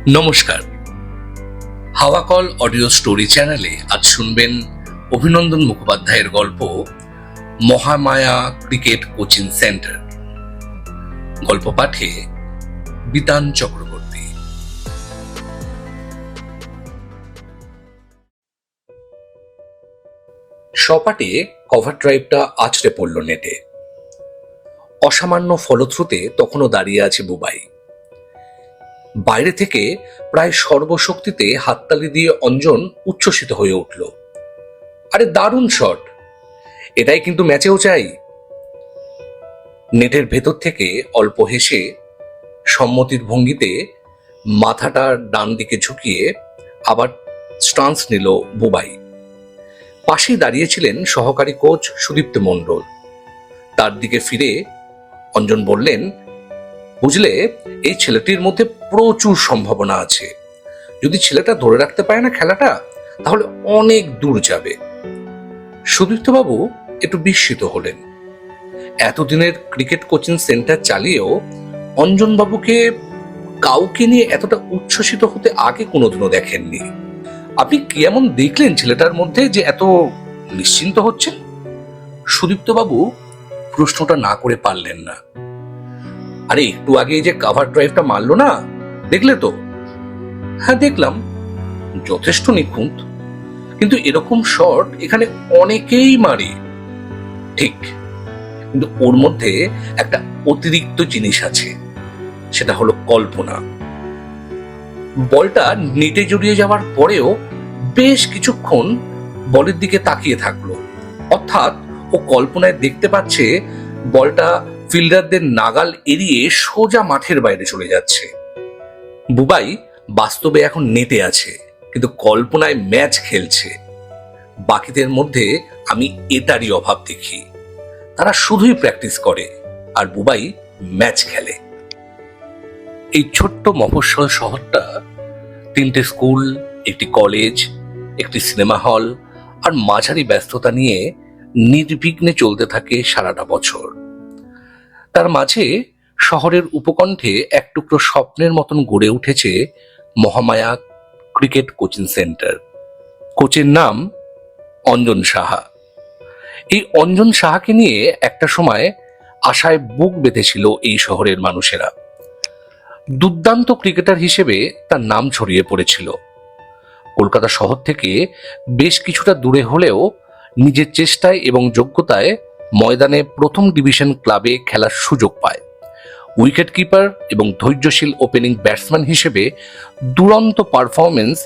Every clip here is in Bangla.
নমস্কার। হাওয়া কল অডিও স্টোরি চ্যানেলে আজ শুনবেন অভিনন্দন মুখোপাধ্যায়ের গল্প মহামায়া ক্রিকেট কোচিং সেন্টার। গল্প পাঠে বিতান চক্রবর্তী। সপাটে কভার ড্রাইভটা আছড়ে পড়ল নেটে। অসামান্য ফলশ্রুতে তখনও দাঁড়িয়ে আছে বুবাই। বাইরে থেকে প্রায় সর্বশক্তিতে হাততালি দিয়ে অঞ্জন উচ্ছ্বসিত হয়ে উঠল। আরে দারুণ শট, এটাই কিন্তু ম্যাচেও চাই। নেটের ভেতর থেকে অল্প হেসে সম্মতির ভঙ্গিতে মাথাটা ডান দিকে ঝুঁকিয়ে আবার স্টান্স নিল বুবাই। পাশেই দাঁড়িয়েছিলেন সহকারী কোচ সুদীপ্ত মণ্ডল। তার দিকে ফিরে অঞ্জন বললেন, বুঝলে, এই ছেলেটির মধ্যে প্রচুর সম্ভাবনা আছে। যদি ছেলেটা ধরে রাখতে পারে না খেলাটা, তাহলে অনেক দূর যাবে। সুদীপ্তবাবু একটু বিস্মিত হলেন। এতদিনের ক্রিকেট কোচিং সেন্টার চালিয়েও অঞ্জনবাবুকে কাউকে নিয়ে এতটা উচ্ছ্বসিত হতে আগে কোনোদিনও দেখেননি। আপনি কি এমন দেখলেন ছেলেটার মধ্যে যে এত নিশ্চিন্ত হচ্ছেন? সুদীপ্তবাবু প্রশ্নটা না করে পারলেন না। আরে একটু আগে যে কাভার ড্রাইভটা মারলো না, দেখলে তো? হ্যাঁ দেখলাম, যথেষ্ট নিখুঁত, কিন্তু এরকম শট এখানে অনেকেই মারে। ঠিক, কিন্তু ওর মধ্যে একটা অতিরিক্ত জিনিস আছে, সেটা হলো কল্পনা। বলটা নেটে জড়িয়ে যাওয়ার পরেও বেশ কিছুক্ষণ বলের দিকে তাকিয়ে থাকলো। অর্থাৎ ও কল্পনায় দেখতে পাচ্ছে বলটা ফিল্ডারদের নাগাল এড়িয়ে সোজা মাঠের বাইরে চলে যাচ্ছে। বুবাই বাস্তবে এখন নেটে আছে, কিন্তু কল্পনায় ম্যাচ খেলছে। বাকিদের মধ্যে আমি এটারই অভাব দেখি। তারা শুধুই প্র্যাকটিস করে, আর বুবাই ম্যাচ খেলে। এই ছোট্ট মফস্বল শহরটা 3টে স্কুল, একটি কলেজ, একটি সিনেমা হল আর মাঝারি ব্যস্ততা নিয়ে নির্বিঘ্নে চলতে থাকে সারাটা বছর। তার মাঝে শহরের উপকণ্ঠে এক টুকরো স্বপ্নের মতন গড়ে উঠেছে মহামায়া ক্রিকেট কোচিং সেন্টার। কোচের নাম অঞ্জন সাহা। এই অঞ্জন সাহাকে নিয়ে একটা সময় আশায় বুক বেঁধেছিল এই শহরের মানুষেরা। দুর্দান্ত ক্রিকেটার হিসেবে তার নাম ছড়িয়ে পড়েছিল। কলকাতা শহর থেকে বেশ কিছুটা দূরে হলেও নিজের চেষ্টায় এবং যোগ্যতায় ময়দানে প্রথম ডিভিশন ক্লাবে খেলার সুযোগ পায়। উইকেট কিপার এবং ধৈর্যশীল ওপেনিং ব্যাটসম্যান হিসেবে দুরন্ত পারফরমেন্স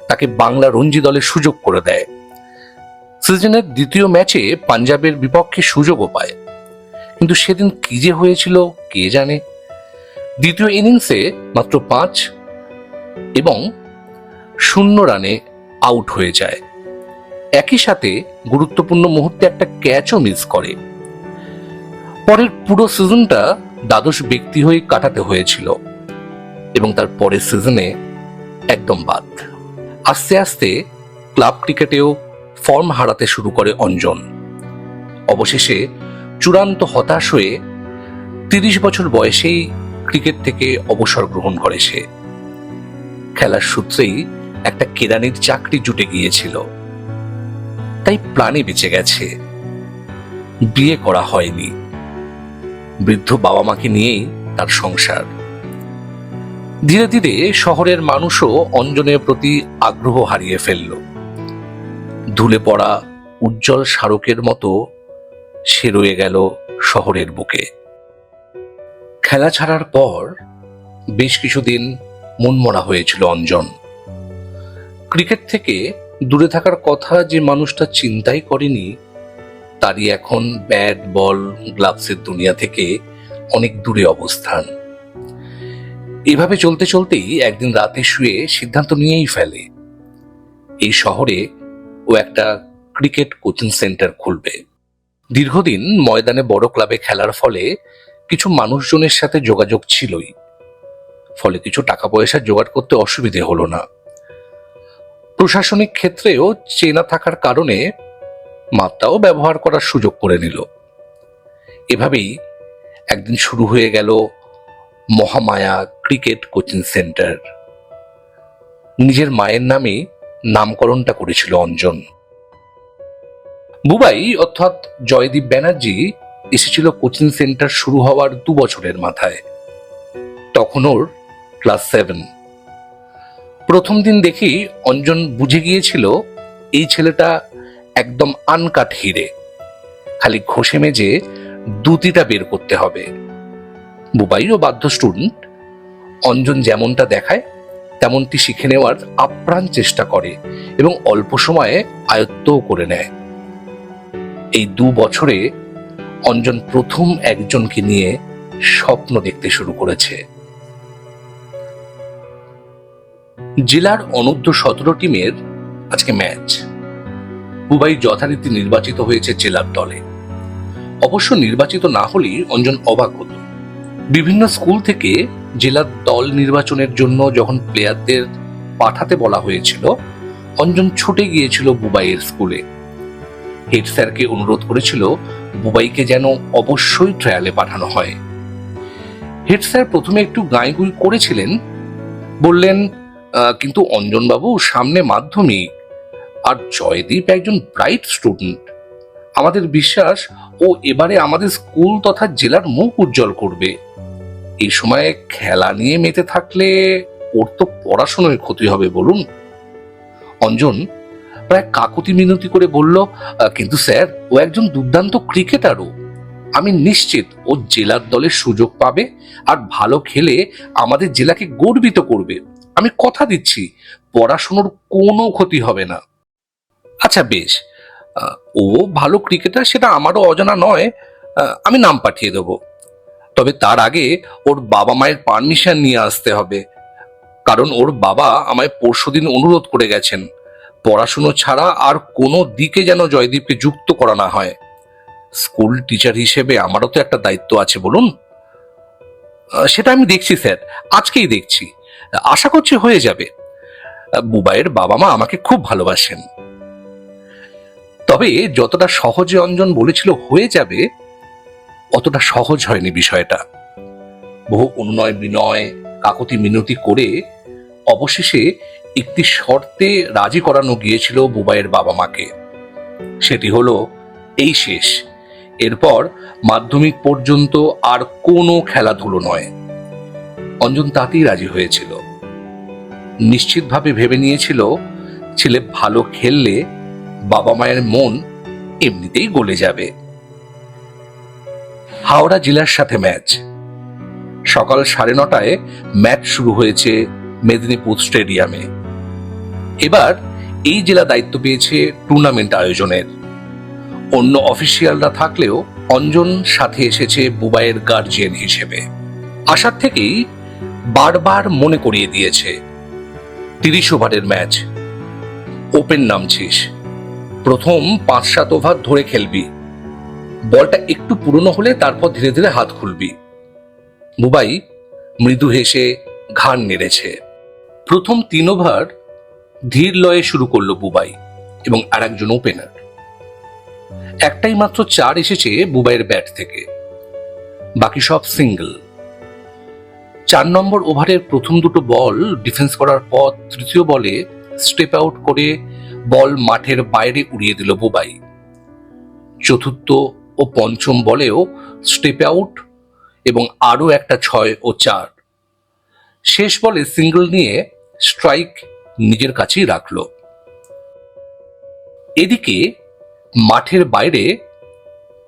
তাকে বাংলা রঞ্জি দলে সুযোগ করে দেয়। সিজনের দ্বিতীয় ম্যাচে পাঞ্জাবের বিপক্ষে সুযোগও পায়, কিন্তু সেদিন কি যে হয়েছিল কে জানে। দ্বিতীয় ইনিংসে মাত্র 5 এবং 0 রানে আউট হয়ে যায়। একই সাথে গুরুত্বপূর্ণ মুহূর্তে একটা ক্যাচও মিস করে। পরের পুরো সিজনটা দ্বাদশ ব্যক্তি হয়ে কাটাতে হয়েছিল এবং তার পরের সিজনে একদম বাদ। আস্তে আস্তে ক্লাব ক্রিকেটেও ফর্ম হারাতে শুরু করে অঞ্জন। অবশেষে চূড়ান্ত হতাশ হয়ে 30 বছর বয়সেই ক্রিকেট থেকে অবসর গ্রহণ করে সে। খেলার সূত্রেই একটা কেরানির চাকরি জুটে গিয়েছিল, তাই প্রাণে বেঁচে গেছে। বিয়ে করা হয়নি। বৃদ্ধ বাবা মাকে নিয়েই তার সংসার। ধীরে ধীরে শহরের মানুষও অঞ্জনের প্রতি আগ্রহ হারিয়ে ফেলল। ধুলে পড়া উজ্জ্বল স্মারকের মতো সে রয়ে গেল শহরের বুকে। খেলা ছাড়ার পর বেশ কিছুদিন মনমরা হয়েছিল অঞ্জন। ক্রিকেট থেকে দূরে থাকার কথা যে মানুষটা চিন্তাই করেনি, তারই এখন ব্যাট বল গ্লাভসের দুনিয়া থেকে অনেক দূরে অবস্থান। এভাবে চলতে চলতেই একদিন রাতে শুয়ে সিদ্ধান্ত নিয়েই ফেলে এই শহরে ও একটা ক্রিকেট কোচিং সেন্টার খুলবে। দীর্ঘদিন ময়দানে বড় ক্লাবে খেলার ফলে কিছু মানুষজনের সাথে যোগাযোগ ছিলই, ফলে কিছু টাকা পয়সা জোগাড় করতে অসুবিধে হলো না। প্রশাসনিক ক্ষেত্রেও চেনা থাকার কারণে মাত্রাও ব্যবহার করার সুযোগ করে নিল। এভাবেই একদিন শুরু হয়ে গেল মহামায়া ক্রিকেট কোচিং সেন্টার। নিজের মায়ের নামে নামকরণটা করেছিল অঞ্জন। বুবাই অর্থাৎ জয়দীপ ব্যানার্জি এসেছিল কোচিং সেন্টার শুরু হওয়ার 2 বছরের মাথায়। তখন ওর ক্লাস 7। প্রথম দিন দেখেই অঞ্জন বুঝে গিয়েছিল এই ছেলেটা একদম আনকাট হিরে, খালি ঘষে মেজে দুতিটা বের করতে হবে। বুবাইও বাধ্য স্টুডেন্ট, অঞ্জন যেমনটা দেখায় তেমনটি শিখে নেওয়ার আপ্রাণ চেষ্টা করে এবং অল্প সময়ে আয়ত্তও করে নেয়। এই 2 বছরে অঞ্জন প্রথম একজনকে নিয়ে স্বপ্ন দেখতে শুরু করেছে। জেলার অনূর্ধ্ব 17 টিমের আজকে ম্যাচ। বুবাই যথারীতি নির্বাচিত হয়েছে জেলার দলে। অবশ্য নির্বাচিত না হলেই অঞ্জন অবাক হতো। বিভিন্ন স্কুল থেকে জেলার দল নির্বাচনের জন্য যখন প্লেয়ারদের পাঠাতে বলা হয়েছিল, অঞ্জন ছুটে গিয়েছিল বুবাইয়ের স্কুলে। হেড স্যারকে অনুরোধ করেছিল বুবাইকে যেন অবশ্যই ট্রায়ালে পাঠানো হয়। হেড স্যার প্রথমে একটু গাঁইগুই করেছিলেন, বললেন কিন্তু অঞ্জনবাবু সামনে মাধ্যমিক, আর জয়দীপ একজন ব্রাইট স্টুডেন্ট, আমাদের বিশ্বাস ও এবারে আমাদের স্কুল তথা জেলার মুখ উজ্জ্বল করবে। এই সময়ে খেলা নিয়ে মেতে থাকলে ওর তো পড়াশোনায় ক্ষতি হবে বলুন। অঞ্জন প্রায় কাকুতি মিনতি করে বলল, কিন্তু স্যার ও একজন দুর্দান্ত ক্রিকেটারও, আমি নিশ্চিত ও জেলার দলের সুযোগ পাবে আর ভালো খেলে আমাদের জেলাকে গর্বিত করবে। আমি কথা দিচ্ছি পড়াশোনার কোনো ক্ষতি হবে না। আচ্ছা বেশ, ও ভালো ক্রিকেটার সেটা আমারও অজানা নয়, আমি নাম পাঠিয়ে দেব। তবে তার আগে ওর বাবা মায়ের পারমিশন নিয়ে আসতে হবে, কারণ ওর বাবা আমায় পরশুদিন অনুরোধ করে গেছেন পড়াশুনো ছাড়া আর কোনো দিকে যেন জয়দীপকে যুক্ত করা না হয়। স্কুল টিচার হিসেবে আমারও তো একটা দায়িত্ব আছে বলুন। সেটা আমি দেখছি স্যার, আজকেই দেখছি, আশা করছি হয়ে যাবে। বুবাইয়ের বাবা মা আমাকে খুব ভালোবাসেন। তবে যতটা সহজে অঞ্জন বলেছিল হয়ে যাবে, অতটা সহজ হয়নি বিষয়টা। বহু অনুনয় বিনয় কাকুতি মিনতি করে অবশেষে একটি শর্তে রাজি করানো গিয়েছিল বুবাইয়ের বাবা মাকে। সেটি হলো এই শেষ, এরপর মাধ্যমিক পর্যন্ত আর কোনো খেলাধুলো নয়। অঞ্জন তাতেই রাজি হয়েছিল। নিশ্চিতভাবে ভেবে নিয়েছিল ছেলে ভালো খেললে বাবা মায়ের মন এমনিতেই গলে যাবে। হাওড়া জেলার সাথে ম্যাচ। সকাল 9:30টায় ম্যাচ শুরু হয়েছে মেদিনীপুর স্টেডিয়ামে। এবার এই জেলা দায়িত্ব পেয়েছে টুর্নামেন্ট আয়োজনের। অন্য অফিসিয়ালরা থাকলেও অঞ্জন সাথে এসেছে বুবাইয়ের গার্জিয়ান হিসেবে। আসার থেকেই বারবার মনে করিয়ে দিয়েছে 30 ওভারের ম্যাচ, ওপেন নামছিস, প্রথম 5-7 ওভার ধরে খেলবি, বলটা একটু পুরনো হলে তারপর ধীরে ধীরে হাত খুলবি। বুবাই মৃদু হেসে ঘাড় নেড়েছে। প্রথম 3 ওভার ধীর লয়ে শুরু করলো বুবাই এবং আরেকজন ওপেনার। একটাই মাত্র 4 এসেছে বুবাইয়ের ব্যাট থেকে, বাকি সব সিঙ্গল। 4 নম্বর ওভারের প্রথম দুটো বল ডিফেন্স করার পর তৃতীয় বলে স্টেপ আউট করে বল মাঠের বাইরে উড়িয়ে দিল বুবাই। চতুর্থ ও পঞ্চম বলেও স্টেপ আউট এবং আরো একটা 6 ও 4। শেষ বলে সিঙ্গল নিয়ে স্ট্রাইক নিজের কাছেই রাখল। এদিকে মাঠের বাইরে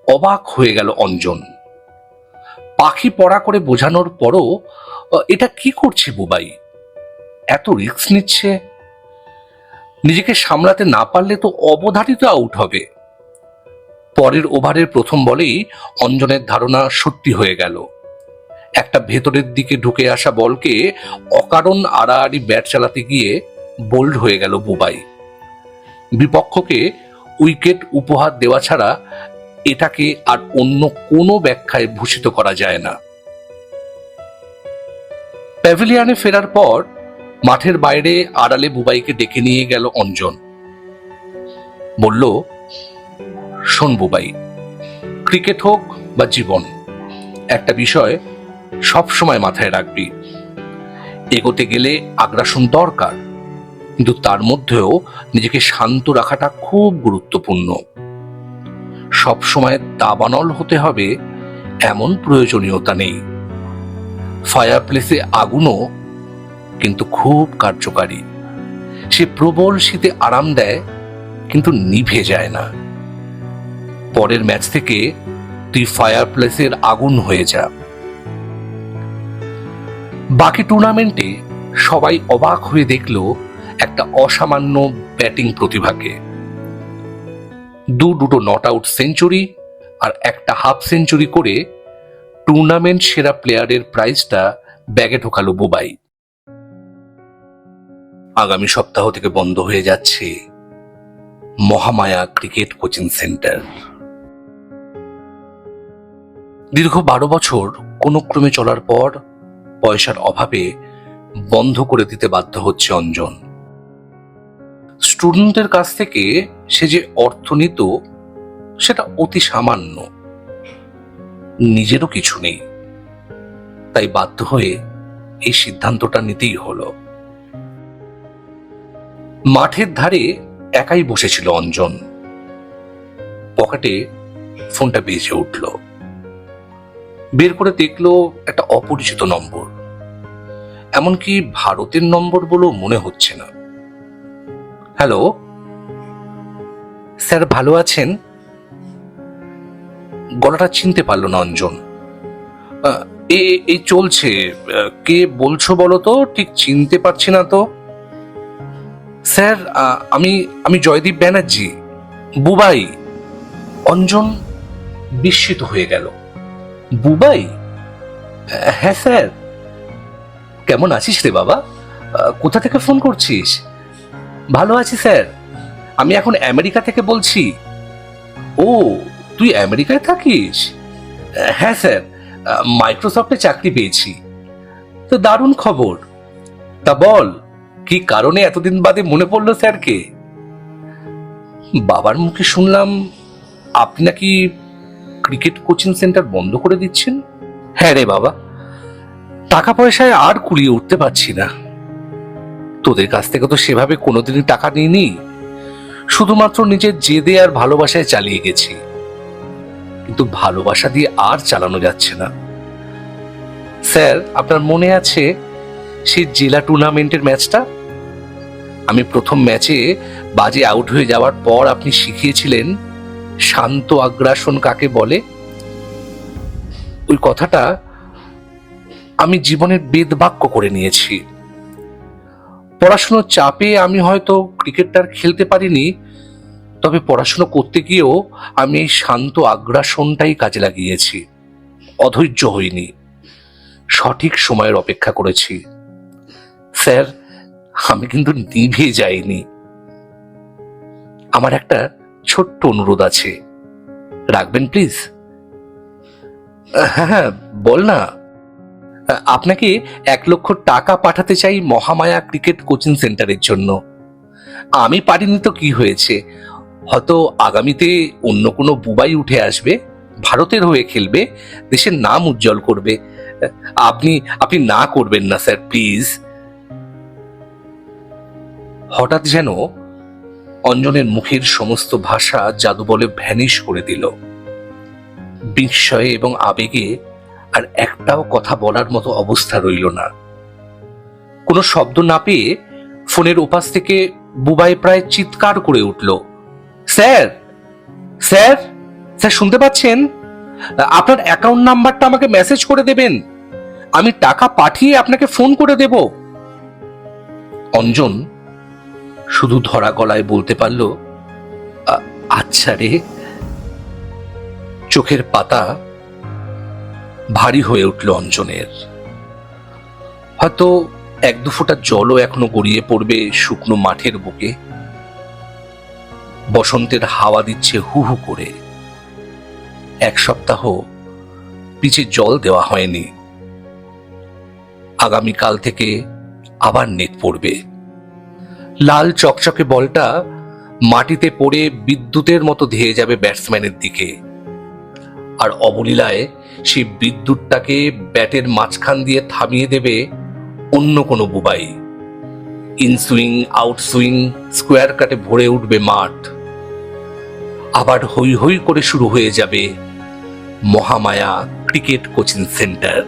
অবাক হয়ে গেল অঞ্জন। পাখি পড়া করে বোঝানোর পরও এটা কি করছে বুবাই, এত রিস্ক নিচ্ছে, নিজেকে সামলাতে না পারলে তো অবধারিত আউট হবে। পরের ওভারের প্রথম বলেই অঞ্জনের ধারণা সত্যি হয়ে গেল। একটা ভেতরের দিকে ঢুকে আসা বলকে অকারণ আড়াআড়ি ব্যাট চালাতে গিয়ে বোল্ড হয়ে গেল বুবাই। বিপক্ষকে উইকেট উপহার দেওয়া ছাড়া এটাকে আর অন্য কোনো ব্যাখ্যায় ভূষিত করা যায় না। প্যাভিলিয়নে ফেরার পর মাঠের বাইরে আড়ালে বুবাইকে ডেকে নিয়ে গেল অঞ্জন। বলল, শোন বুবাই, ক্রিকেট হোক বা জীবন, একটা বিষয় সব সময় মাথায় রাখবি, এগোতে গেলে আগ্রাসন দরকার, কিন্তু তার মধ্যেও নিজেকে শান্ত রাখাটা খুব গুরুত্বপূর্ণ। সবসময় দাবানল হতে হবে এমন প্রয়োজনীয়তা নেই। ফায়ার প্লেসে আগুনও কিন্তু খুব কার্যকারী। সে প্রবল শীতে আরাম দেয়, কিন্তু নিভে যায় না। পরের ম্যাচ থেকে তুই ফায়ার প্লেসের আগুন হয়ে যা। বাকি টুর্নামেন্টে সবাই অবাক হয়ে দেখল একটা অসামান্য ব্যাটিং প্রতিভাকে। দুটো নট আউট সেঞ্চুরি আর একটা হাফ সেঞ্চুরি করে টুর্নামেন্ট সেরা প্লেয়ারের প্রাইজটা ব্যাগে ঢোকালো বুবাই। আগামী সপ্তাহ থেকে বন্ধ হয়ে যাচ্ছে মহামায়া ক্রিকেট কোচিং সেন্টার। দীর্ঘ 12 বছর কোনো ক্রমে চলার পর পয়সার অভাবে বন্ধ করে দিতে বাধ্য হচ্ছে অঞ্জন। স্টুডেন্টের কাছ থেকে সে যে অর্থ নিত সেটা অতি সামান্য, নিজেরও কিছু নেই। তাই বাধ্য হয়ে এই সিদ্ধান্তটা নিতেই হলো। মাঠের ধারে একাই বসেছিল অঞ্জন। পকেটে ফোনটা বেজে উঠল। বের করে দেখলো একটা অপরিচিত নম্বর, এমনকি ভারতের নম্বর বলেও মনে হচ্ছে না। হ্যালো স্যার, ভালো আছেন? গলাটা চিনতে পারল না অঞ্জন। এই চলছে, কে বলছো বলো তো, ঠিক চিনতে পারছি না তো। স্যার, আমি জয়দীপ ব্যানার্জি, বুবাই। অঞ্জন বিস্মিত হয়ে গেল। বুবাই? হ্যাঁ স্যার। কেমন আছিস রে বাবা? কোথা থেকে ফোন করছিস? ভালো আছি স্যার, আমি এখন আমেরিকা থেকে বলছি। ও, তুই আমেরিকায় থাকিস? হ্যাঁ স্যার, মাইক্রোসফটে চাকরি পেয়েছি। তো দারুণ খবর। তা বল, কি কারণে এতদিন বাদে মনে পড়লো স্যারকে? বাবার মুখে শুনলাম আপনি নাকি ক্রিকেট কোচিং সেন্টার বন্ধ করে দিচ্ছেন। হ্যাঁ রে বাবা, টাকা পয়সায় আর কুলিয়ে উঠতে পারছি না। তোদের কাছ থেকে তো সেভাবে কোনোদিনই টাকা নিইনি, শুধুমাত্র নিজের জেদে আর ভালোবাসায় চালিয়ে গেছি। কিন্তু ভালোবাসা দিয়ে আর চালানো যাচ্ছে না। স্যার, আপনার মনে আছে সেই জেলা টুর্নামেন্টের ম্যাচটা? আমি প্রথম ম্যাচে বাজে আউট হয়ে যাওয়ার পর আপনি শিখিয়েছিলেন শান্ত আগ্রাসন কাকে বলে। ওই কথাটা আমি জীবনের বেদবাক্য করে নিয়েছি। পড়াশোনার চাপে আমি হয়তো ক্রিকেটটা খেলতে পারিনি, তবে পড়াশোনা করতে গিয়েও আমি এই শান্ত আগ্রাসনটাই কাজে লাগিয়েছি। অধৈর্য হইনি, সঠিক সময়ের অপেক্ষা করেছি। স্যার, আমি কিন্তু নিভে যাইনি। আমার একটা ছোট্ট অনুরোধ আছে, রাখবেন প্লিজ? হ্যাঁ, বল না। আপনাকে 1 লক্ষ টাকা পাঠাতে চাই মহামায়া ক্রিকেট কোচিং সেন্টারের জন্য। আমি পারিনি তো কি হয়েছে, হয়তো আগামীতে অন্য কোনো বুবাই উঠে আসবে, ভারতের হয়ে খেলবে, দেশের নাম উজ্জ্বল করবে। আপনি না করবেন না স্যার, প্লিজ। হঠাৎ যেন অঞ্জনের মুখের সমস্ত ভাষা জাদু বলে ভ্যানিশ করে দিল। বিস্ময়ে এবং আবেগে আর একটাও কথা বলার মতো অবস্থা রইল না। কোনো শব্দ না পেয়ে ফোনের ওপাশ থেকে বুবাই প্রায় চিৎকার করে উঠল, স্যার স্যার স্যার, শুনতে পাচ্ছেন? আপনার অ্যাকাউন্ট নাম্বারটা আমাকে মেসেজ করে দেবেন, আমি টাকা পাঠিয়ে আপনাকে ফোন করে দেব। অঞ্জন শুধু ধরা গলায় বলতে পারল, আচ্ছা রে। চোখের পাতা ভারী হয়ে উঠল অঞ্জনের। হয়তো 1-2 ফোঁটা জলও এখনো গড়িয়ে পড়বে শুকনো মাঠের বুকে। বসন্তের হাওয়া দিচ্ছে হু হু করে। 1 সপ্তাহ পিচে জল দেওয়া হয়নি। আগামীকাল থেকে আবার নেট পড়বে। লাল চকচকে বলটা মাটিতে পড়ে বিদ্যুতের মতো ধেয়ে যাবে ব্যাটসম্যানের দিকে, আর অবলীলায় সেই বিদ্যুৎটাকে ব্যাটের মাঝখান দিয়ে থামিয়ে দেবে অন্য কোনো বুবাই। ইনসুইং আউটসুইং স্কোয়ার কাটে ভরে উঠবে মাঠ। আবার হৈ হৈ করে শুরু হয়ে যাবে মহামায়া ক্রিকেট কোচিং সেন্টার।